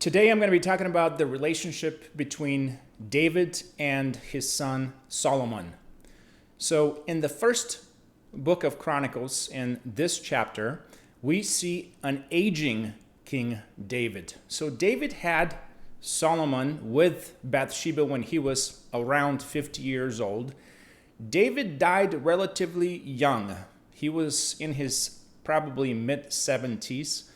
Today I'm going to be talking about the relationship between David and his son Solomon. So in the first book of Chronicles, in this chapter, we see an aging King David. So David had Solomon with Bathsheba when he was around 50 years old. David died relatively young. He was in his probably mid-70s.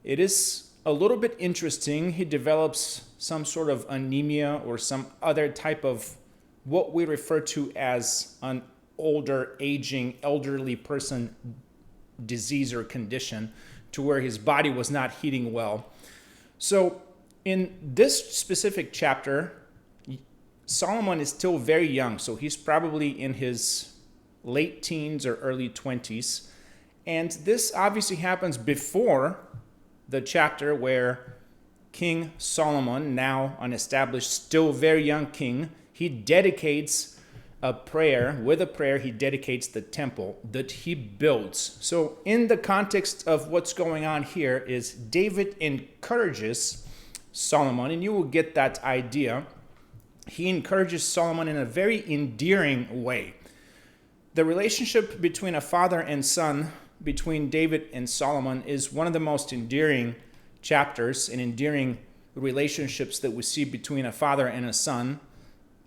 It is a little bit interesting. He develops some sort of anemia or some other type of what we refer to as an older, aging, elderly person disease or condition, to where his body was not heating well. So in this specific chapter, Solomon is still very young. So he's probably in his late teens or early 20s. And this obviously happens before the chapter where King Solomon, now an established, still very young king, he dedicates a prayer. With a prayer, he dedicates the temple that he builds. So in the context of what's going on here is David encourages Solomon, and you will get that idea. He encourages Solomon in a very endearing way. The relationship between a father and son, between David and Solomon, is one of the most endearing chapters and endearing relationships that we see between a father and a son.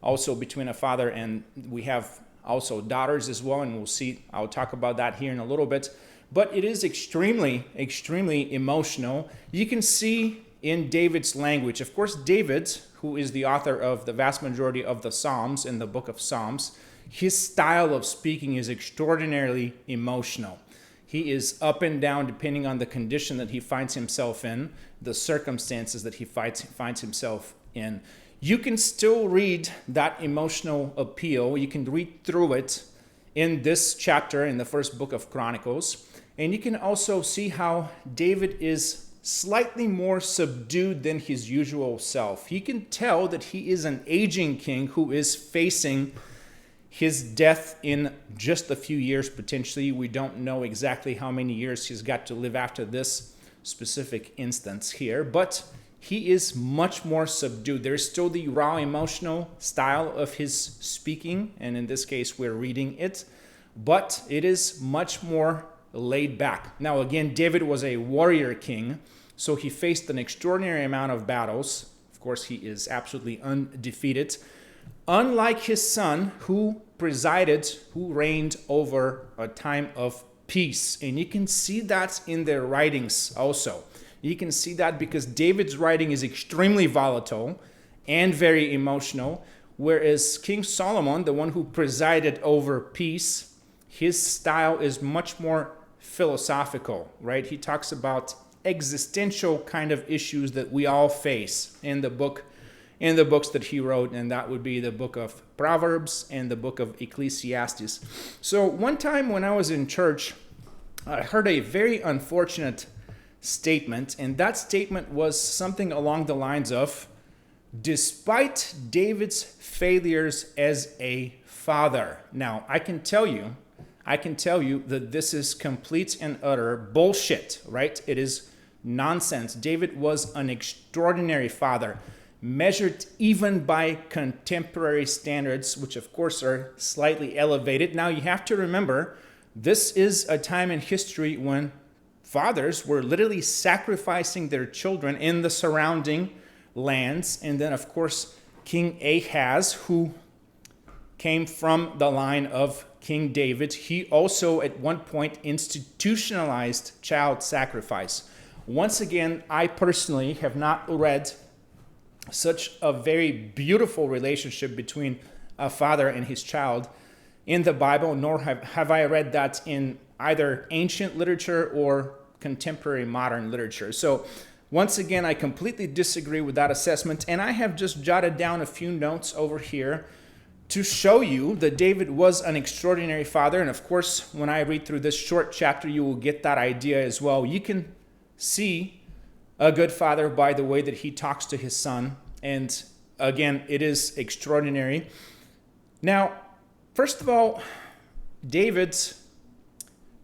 Also between a father and we have also daughters as well, and I'll talk about that here in a little bit. But it is extremely, extremely emotional. You can see in David's language. Of course, David, who is the author of the vast majority of the Psalms in the book of Psalms, his style of speaking is extraordinarily emotional. He is up and down depending on the condition that he finds himself in, the circumstances that he finds himself in. You can still read that emotional appeal. You can read through it in this chapter in the first book of Chronicles. And you can also see how David is slightly more subdued than his usual self. You can tell that he is an aging king who is facing his death in just a few years, potentially. We don't know exactly how many years he's got to live after this specific instance here, but he is much more subdued. There's still the raw emotional style of his speaking, and in this case, we're reading it, but it is much more laid back. Now, again, David was a warrior king, so he faced an extraordinary amount of battles. Of course, he is absolutely undefeated. Unlike his son, who reigned over a time of peace. And you can see that in their writings also. You can see that because David's writing is extremely volatile and very emotional, whereas King Solomon, the one who presided over peace, his style is much more philosophical, right? He talks about existential kind of issues that we all face in the books that he wrote, and that would be the book of Proverbs and the book of Ecclesiastes. So one time when I was in church, I heard a very unfortunate statement, and that statement was something along the lines of, despite David's failures as a father. Now, I can tell you that this is complete and utter bullshit, right? It is nonsense. David was an extraordinary father, measured even by contemporary standards, which of course are slightly elevated. Now you have to remember, this is a time in history when fathers were literally sacrificing their children in the surrounding lands. And then of course, King Ahaz, who came from the line of King David, he also at one point institutionalized child sacrifice. Once again, I personally have not read such a very beautiful relationship between a father and his child in the Bible, nor have I read that in either ancient literature or contemporary modern literature. So once again, I completely disagree with that assessment, and I have just jotted down a few notes over here to show you that David was an extraordinary father. And of course, when I read through this short chapter, you will get that idea as well. You can see a good father by the way that he talks to his son. And again, it is extraordinary. Now, first of all, David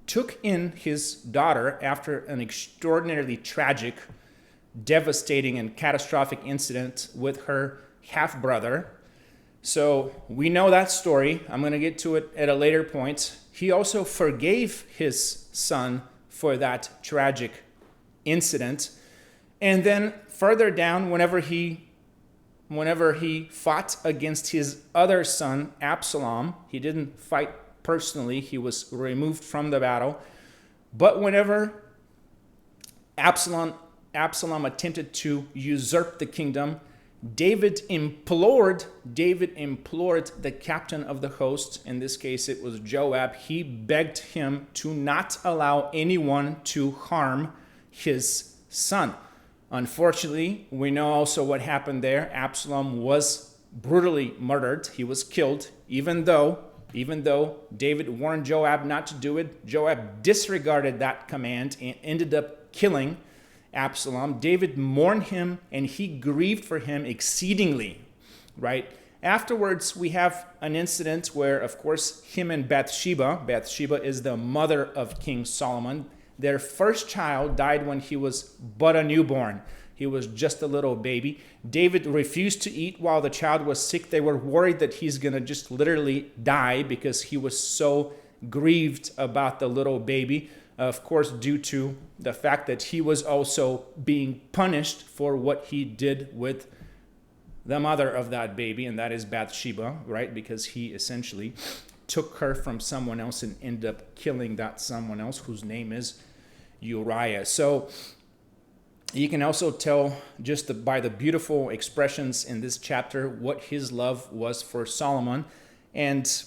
took in his daughter after an extraordinarily tragic devastating and catastrophic incident with her half-brother. So we know that story. I'm going to get to it at a later point. He also forgave his son for that tragic incident. And then further down, whenever he fought against his other son, Absalom, he didn't fight personally. He was removed from the battle. But whenever Absalom attempted to usurp the kingdom, David implored the captain of the host, in this case it was Joab. He begged him to not allow anyone to harm his son. Unfortunately, we know also what happened there. Absalom was brutally murdered. He was killed, even though David warned Joab not to do it. Joab disregarded that command and ended up killing Absalom. David mourned him and he grieved for him exceedingly, right? Afterwards, we have an incident where, of course, him and Bathsheba is the mother of King Solomon. Their first child died when he was but a newborn. He was just a little baby. David refused to eat while the child was sick. They were worried that he's going to just literally die because he was so grieved about the little baby. Of course, due to the fact that he was also being punished for what he did with the mother of that baby, and that is Bathsheba, right? Because he essentially took her from someone else and ended up killing that someone else whose name is Uriah. So you can also tell just by the beautiful expressions in this chapter what his love was for Solomon. And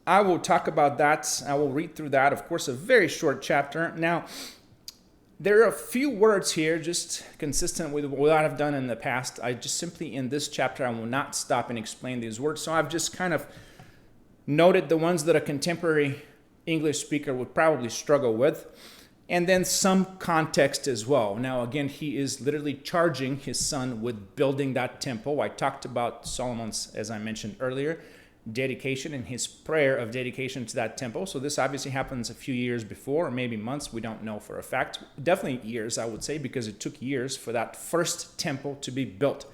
I will talk about that. I will read through that. Of course, a very short chapter. Now, there are a few words here just consistent with what I've done in the past. I just simply, in this chapter, I will not stop and explain these words. So I've just kind of noted the ones that a contemporary English speaker would probably struggle with, and then some context as well. Now, again, he is literally charging his son with building that temple. I talked about Solomon's, as I mentioned earlier, dedication and his prayer of dedication to that temple. So this obviously happens a few years before, or maybe months. We don't know for a fact. Definitely years, I would say, because it took years for that first temple to be built.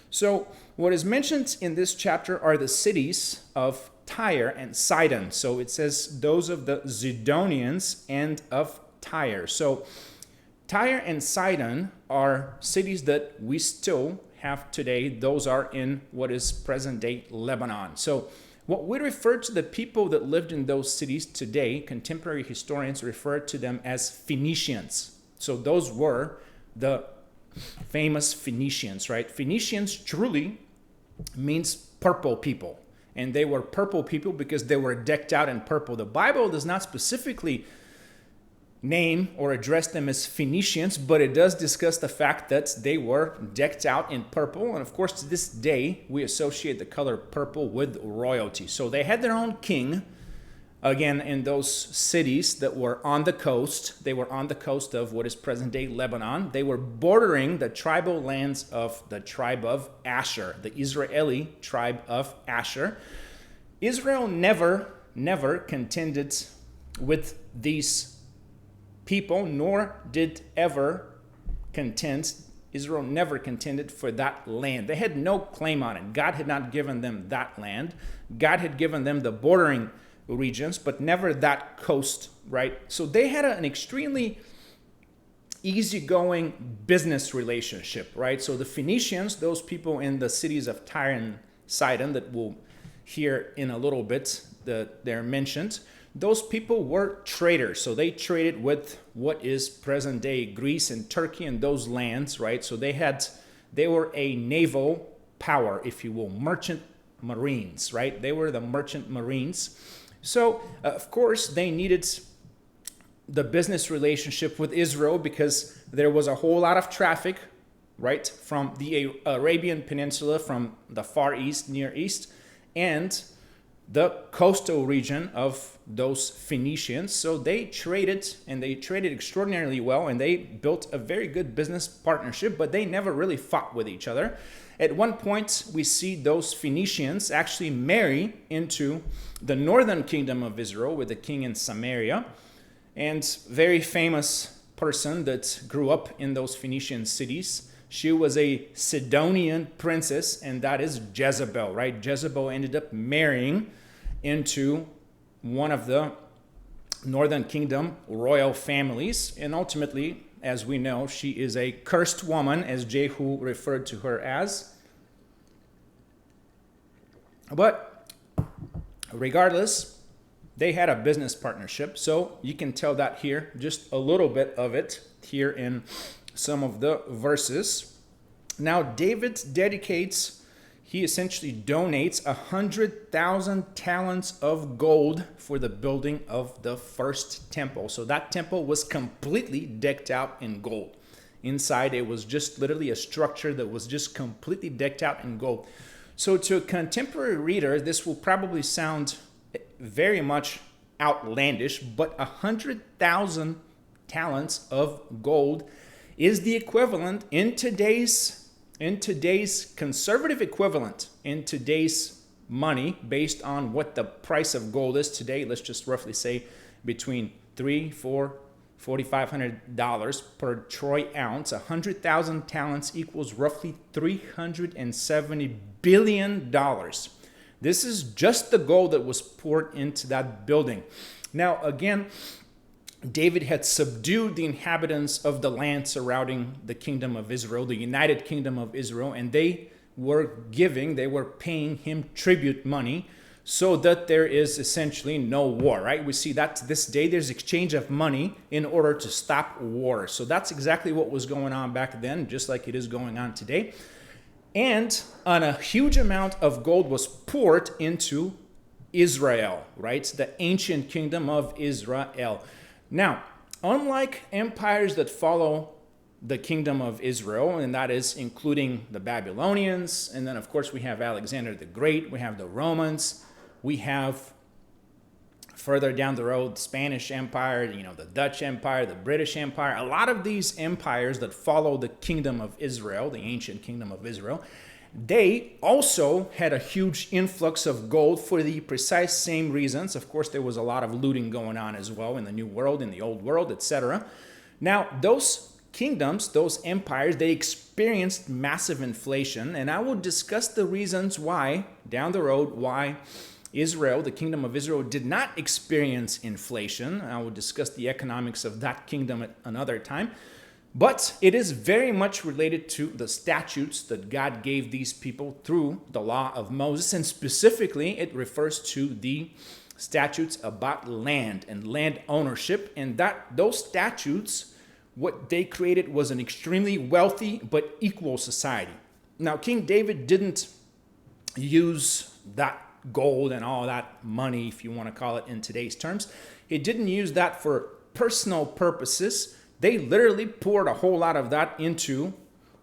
So what is mentioned in this chapter are the cities of Tyre and Sidon. So it says those of the Zidonians and of Tyre. So Tyre and Sidon are cities that we still have today. Those are in what is present-day Lebanon. So what we refer to the people that lived in those cities today, contemporary historians refer to them as Phoenicians. So those were the famous Phoenicians, right? Phoenicians truly means purple people. And they were purple people because they were decked out in purple. The Bible does not specifically name or address them as Phoenicians, but it does discuss the fact that they were decked out in purple. And of course, to this day, we associate the color purple with royalty. So they had their own king, again, in those cities that were on the coast. They were on the coast of what is present-day Lebanon. They were bordering the tribal lands of the tribe of Asher, the Israeli tribe of Asher. Israel never contended with these people, nor did ever contend. Israel never contended for that land. They had no claim on it. God had not given them that land. God had given them the bordering regions, but never that coast, right? So they had an extremely easygoing business relationship, right? So the Phoenicians, those people in the cities of Tyre and Sidon that we'll hear in a little bit, that they're mentioned, those people were traders. So they traded with what is present-day Greece and Turkey and those lands, right? So they were a naval power, if you will, merchant marines, right? They were the merchant marines. So, of course, they needed the business relationship with Israel because there was a whole lot of traffic, right, from the Arabian Peninsula, from the Far East, Near East, and the coastal region of those Phoenicians. So they traded, and they traded extraordinarily well, and they built a very good business partnership, but they never really fought with each other. At one point, we see those Phoenicians actually marry into the northern kingdom of Israel with the king in Samaria. And very famous person that grew up in those Phoenician cities. She was a Sidonian princess, and that is Jezebel, right? Jezebel ended up marrying into one of the Northern Kingdom royal families, and ultimately, as we know, she is a cursed woman, as Jehu referred to her as. But regardless, they had a business partnership, so you can tell that here, just a little bit of it here in some of the verses. Now, David dedicates, he essentially donates 100,000 talents of gold for the building of the first temple. So that temple was completely decked out in gold. Inside, it was just literally a structure that was just completely decked out in gold. So to a contemporary reader, this will probably sound very much outlandish, but 100,000 talents of gold is the equivalent in today's conservative equivalent, in today's money, based on what the price of gold is today. Let's just roughly say between $4,500 per troy ounce. 100,000 talents equals roughly $370 billion. This is just the gold that was poured into that building. Now, again, David had subdued the inhabitants of the land surrounding the kingdom of Israel, the United Kingdom of Israel, and they were paying him tribute money so that there is essentially no war, right? We see that to this day, there's exchange of money in order to stop war. So that's exactly what was going on back then, just like it is going on today. And a huge amount of gold was poured into Israel, right? The ancient kingdom of Israel. Now, unlike empires that follow the kingdom of Israel, and that is including the Babylonians, and then of course we have Alexander the Great, we have the Romans, we have further down the road the Spanish Empire, the Dutch Empire, the British Empire. A lot of these empires that follow the kingdom of Israel, the ancient kingdom of Israel, they also had a huge influx of gold for the precise same reasons. Of course, there was a lot of looting going on as well in the New World, in the Old World, etc. Now, those kingdoms, those empires, they experienced massive inflation, and I will discuss the reasons why, down the road, why Israel, the kingdom of Israel, did not experience inflation. I will discuss the economics of that kingdom at another time. But it is very much related to the statutes that God gave these people through the law of Moses. And specifically, it refers to the statutes about land and land ownership. And those statutes, what they created was an extremely wealthy but equal society. Now, King David didn't use that gold and all that money, if you want to call it in today's terms. He didn't use that for personal purposes. They literally poured a whole lot of that into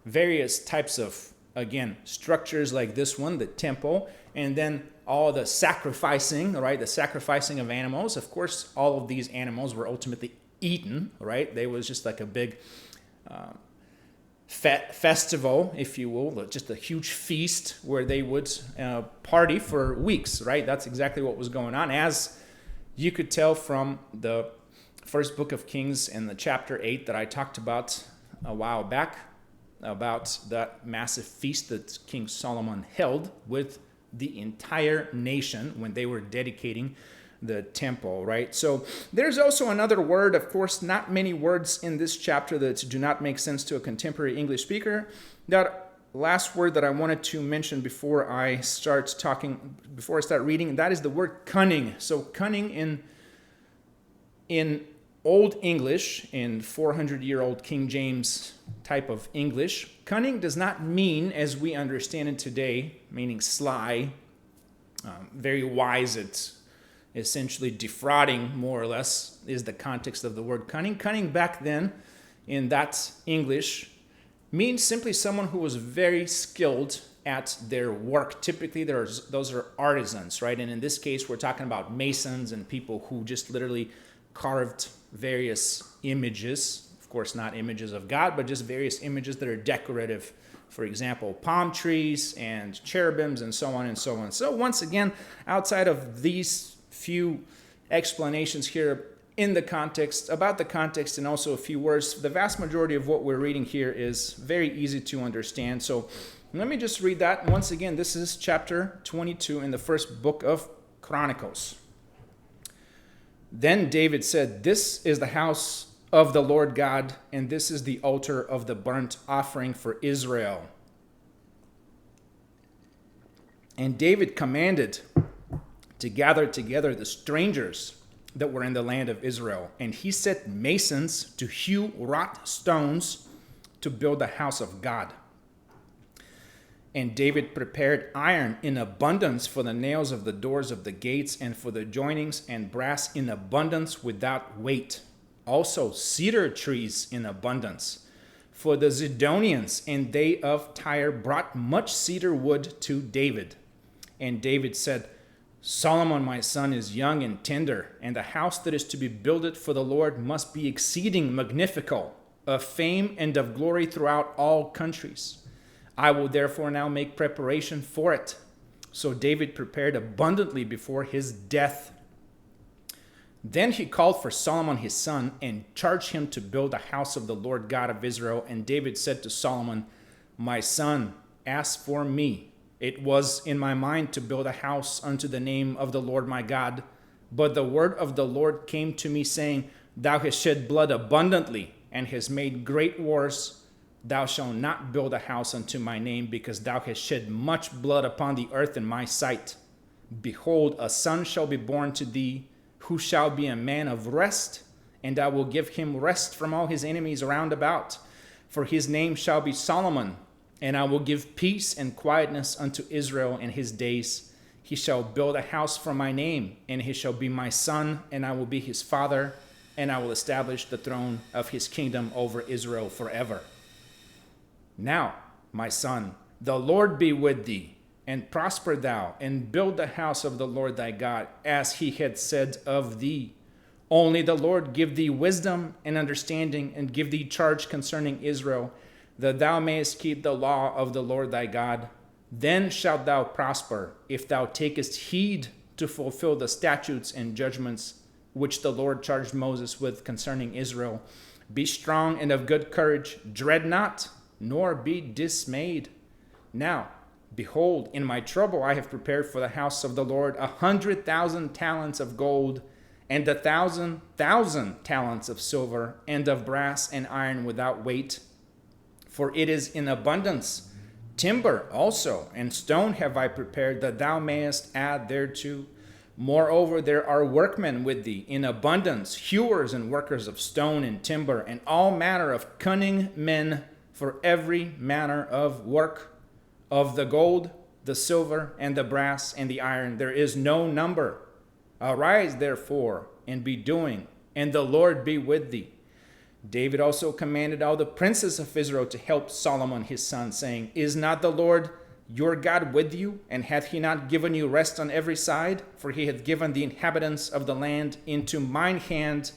various types of, again, structures like this one, the temple, and then all the sacrificing, right? The sacrificing of animals. Of course, all of these animals were ultimately eaten, right? They was just like a big festival, if you will, just a huge feast where they would party for weeks, right? That's exactly what was going on. As you could tell from the first book of Kings and the chapter 8 that I talked about a while back, about that massive feast that King Solomon held with the entire nation when they were dedicating the temple, right? So there's also another word, of course, not many words in this chapter that do not make sense to a contemporary English speaker. That last word that I wanted to mention before I start reading, that is the word cunning. So cunning in Old English, in 400-year-old King James type of English, cunning does not mean, as we understand it today, meaning sly, very wise. It's essentially defrauding, more or less, is the context of the word cunning. Cunning back then, in that English, means simply someone who was very skilled at their work. Typically, those are artisans, right? And in this case, we're talking about masons and people who just literally carved various images, of course not images of God, but just various images that are decorative. For example, palm trees and cherubims and so on and so on. So once again, outside of these few explanations here, in the context, about the context, and also a few words. The vast majority of what we're reading here is very easy to understand. So let me just read that. Once again, this is chapter 22 in the first book of Chronicles. Then David said, "This is the house of the Lord God, and this is the altar of the burnt offering for Israel." And David commanded to gather together the strangers that were in the land of Israel. And he set masons to hew wrought stones to build the house of God. And David prepared iron in abundance for the nails of the doors of the gates and for the joinings, and brass in abundance without weight. Also cedar trees in abundance. For the Zidonians and they of Tyre brought much cedar wood to David. And David said, "Solomon my son is young and tender, and the house that is to be builded for the Lord must be exceeding magnifical, of fame and of glory throughout all countries. I will therefore now make preparation for it." So David prepared abundantly before his death. Then he called for Solomon his son and charged him to build a house of the Lord God of Israel. And David said to Solomon, "My son, as for me, it was in my mind to build a house unto the name of the Lord my God. But the word of the Lord came to me, saying, Thou hast shed blood abundantly, and hast made great wars. Thou shalt not build a house unto my name, because thou hast shed much blood upon the earth in my sight. Behold, a son shall be born to thee, who shall be a man of rest, and I will give him rest from all his enemies round about. For his name shall be Solomon, and I will give peace and quietness unto Israel in his days. He shall build a house for my name, and he shall be my son, and I will be his father, and I will establish the throne of his kingdom over Israel forever. Now, my son, the Lord be with thee, and prosper thou, and build the house of the Lord thy God, as he had said of thee. Only the Lord give thee wisdom and understanding, and give thee charge concerning Israel, that thou mayest keep the law of the Lord thy God. Then shalt thou prosper, if thou takest heed to fulfill the statutes and judgments which the Lord charged Moses with concerning Israel. Be strong and of good courage, dread not, nor be dismayed. Now, behold, in my trouble I have prepared for the house of the Lord 100,000 talents of gold, and 1,000 talents of silver, and of brass and iron without weight. For it is in abundance. Timber also and stone have I prepared, that thou mayest add thereto. Moreover, there are workmen with thee in abundance, hewers and workers of stone and timber, and all manner of cunning men for every manner of work. Of the gold, the silver, and the brass, and the iron, there is no number. Arise, therefore, and be doing, and the Lord be with thee. David also commanded all the princes of Israel to help Solomon his son, saying, Is not the Lord your God with you? And hath he not given you rest on every side? For he hath given the inhabitants of the land into mine hand,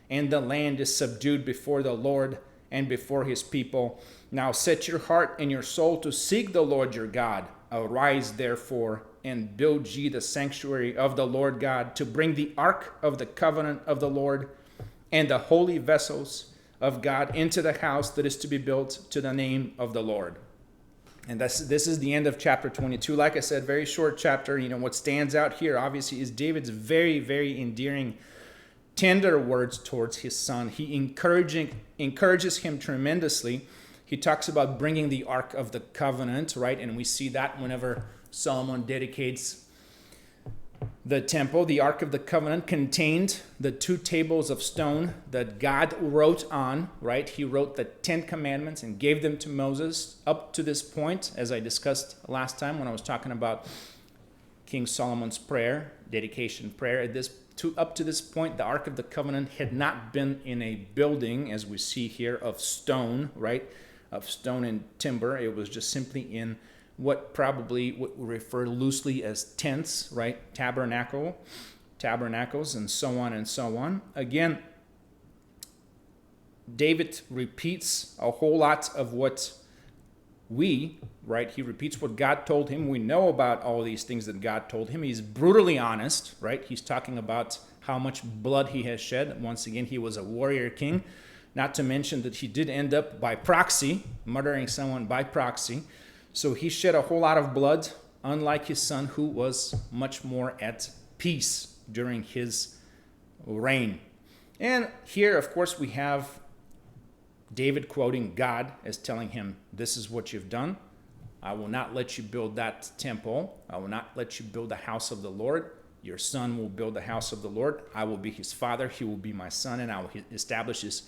and the land is subdued before the Lord and before his people. Now set your heart and your soul to seek the Lord your God. Arise, therefore, and build ye the sanctuary of the Lord God, to bring the ark of the covenant of the Lord and the holy vessels of God into the house that is to be built to the name of the Lord. And this is the end of chapter 22. Like I said, very short chapter. What stands out here, obviously, is David's very, very endearing, tender words towards his son. He encourages him tremendously. He talks about bringing the Ark of the Covenant, right? And we see that whenever Solomon dedicates the temple. The Ark of the Covenant contained the 2 tables of stone that God wrote on, right? He wrote the 10 commandments and gave them to Moses. Up to this point, as I discussed last time when I was talking about King Solomon's prayer, dedication prayer, up to this point, the Ark of the Covenant had not been in a building, as we see here, of stone, right? Of stone and timber. It was just simply in what we refer loosely as tents, right? Tabernacles, and so on and so on. Again, David repeats a whole lot of what he repeats what God told him. We know about all these things that God told him. He's brutally honest, right? He's talking about how much blood he has shed. Once again, he was a warrior king. Not to mention that he did end up by proxy, murdering someone by proxy. So he shed a whole lot of blood, unlike his son, who was much more at peace during his reign. And here, of course, we have David quoting God as telling him, this is what you've done. I will not let you build that temple. I will not let you build the house of the Lord. Your son will build the house of the Lord. I will be his father. He will be my son, and I will establish his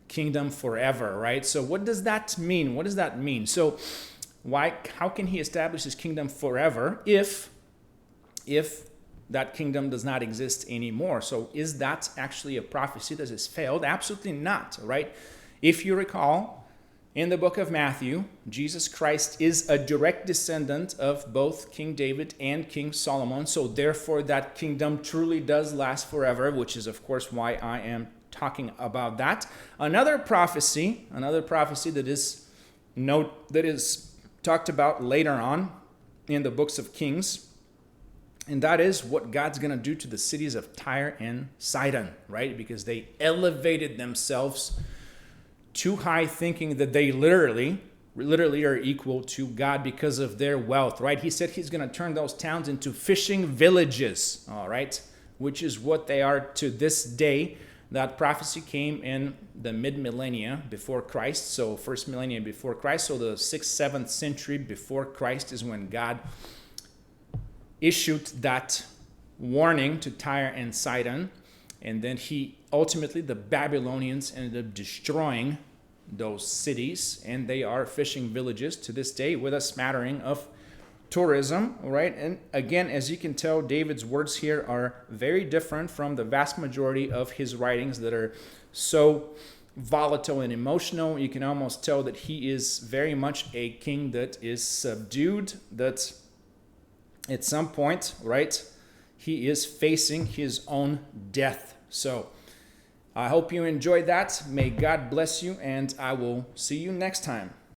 kingdom forever, right? So what does that mean? What does that mean? So how can he establish his kingdom forever if that kingdom does not exist anymore? So is that actually a prophecy that has failed? Absolutely not, right? If you recall, in the book of Matthew, Jesus Christ is a direct descendant of both King David and King Solomon. So therefore, that kingdom truly does last forever, which is, of course, why I am talking about that. Another prophecy that is talked about later on in the books of Kings, and that is what God's going to do to the cities of Tyre and Sidon, right? Because they elevated themselves too high, thinking that they literally are equal to God because of their wealth, right? He said he's going to turn those towns into fishing villages, all right? Which is what they are to this day. That prophecy came in the mid-millennia before Christ, so first millennia before Christ. So the 6th, 7th century before Christ is when God issued that warning to Tyre and Sidon. And then ultimately, the Babylonians ended up destroying those cities, and they are fishing villages to this day with a smattering of tourism, right? And again, as you can tell, David's words here are very different from the vast majority of his writings that are so volatile and emotional. You can almost tell that he is very much a king that is subdued, that at some point, right, he is facing his own death. So I hope you enjoyed that. May God bless you, and I will see you next time.